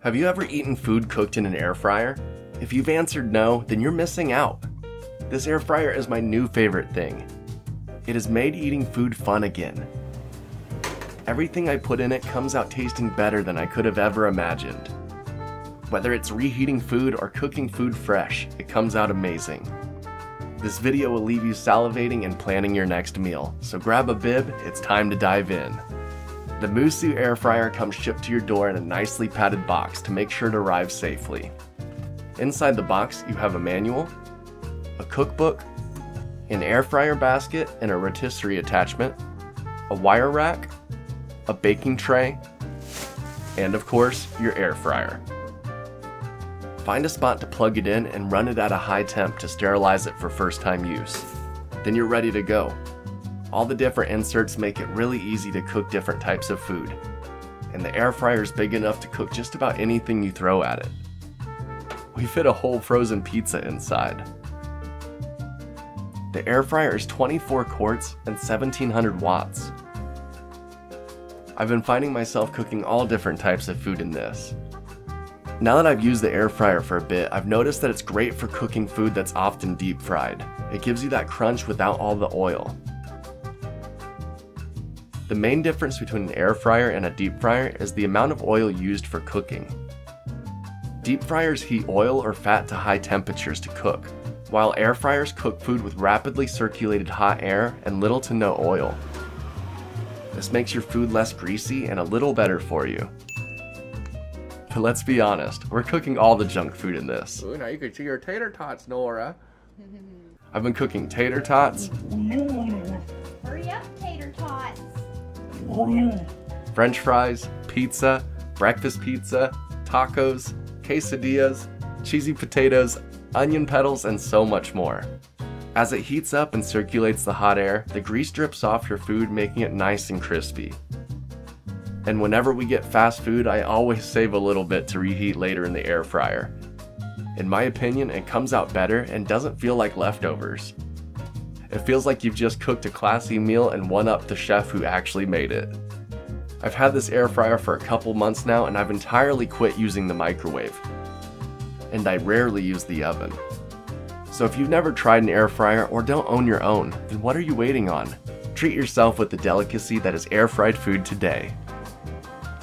Have you ever eaten food cooked in an air fryer? If you've answered no, then you're missing out. This air fryer is my new favorite thing. It has made eating food fun again. Everything I put in it comes out tasting better than I could have ever imagined. Whether it's reheating food or cooking food fresh, it comes out amazing. This video will leave you salivating and planning your next meal, so grab a bib, it's time to dive in. The MOOSOO air fryer comes shipped to your door in a nicely padded box to make sure it arrives safely. Inside the box, you have a manual, a cookbook, an air fryer basket and a rotisserie attachment, a wire rack, a baking tray, and of course, your air fryer. Find a spot to plug it in and run it at a high temp to sterilize it for first time use. Then you're ready to go. All the different inserts make it really easy to cook different types of food. And the air fryer is big enough to cook just about anything you throw at it. We fit a whole frozen pizza inside. The air fryer is 24 quarts and 1700 watts. I've been finding myself cooking all different types of food in this. Now that I've used the air fryer for a bit, I've noticed that it's great for cooking food that's often deep fried. It gives you that crunch without all the oil. The main difference between an air fryer and a deep fryer is the amount of oil used for cooking. Deep fryers heat oil or fat to high temperatures to cook, while air fryers cook food with rapidly circulated hot air and little to no oil. This makes your food less greasy and a little better for you. But let's be honest, we're cooking all the junk food in this. Ooh, now you can see your tater tots, Nora. I've been cooking tater tots, Hurry up, tater tots. French fries, pizza, breakfast pizza, tacos, quesadillas, cheesy potatoes, onion petals, and so much more. As it heats up and circulates the hot air, the grease drips off your food, making it nice and crispy. And whenever we get fast food, I always save a little bit to reheat later in the air fryer. In my opinion, it comes out better and doesn't feel like leftovers. It feels like you've just cooked a classy meal and one-upped the chef who actually made it. I've had this air fryer for a couple months now and I've entirely quit using the microwave. And I rarely use the oven. So if you've never tried an air fryer or don't own your own, then what are you waiting on? Treat yourself with the delicacy that is air fried food today.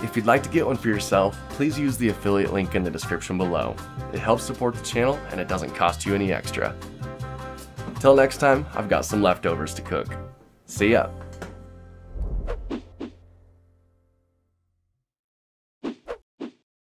If you'd like to get one for yourself, please use the affiliate link in the description below. It helps support the channel and it doesn't cost you any extra. Till next time, I've got some leftovers to cook. See ya!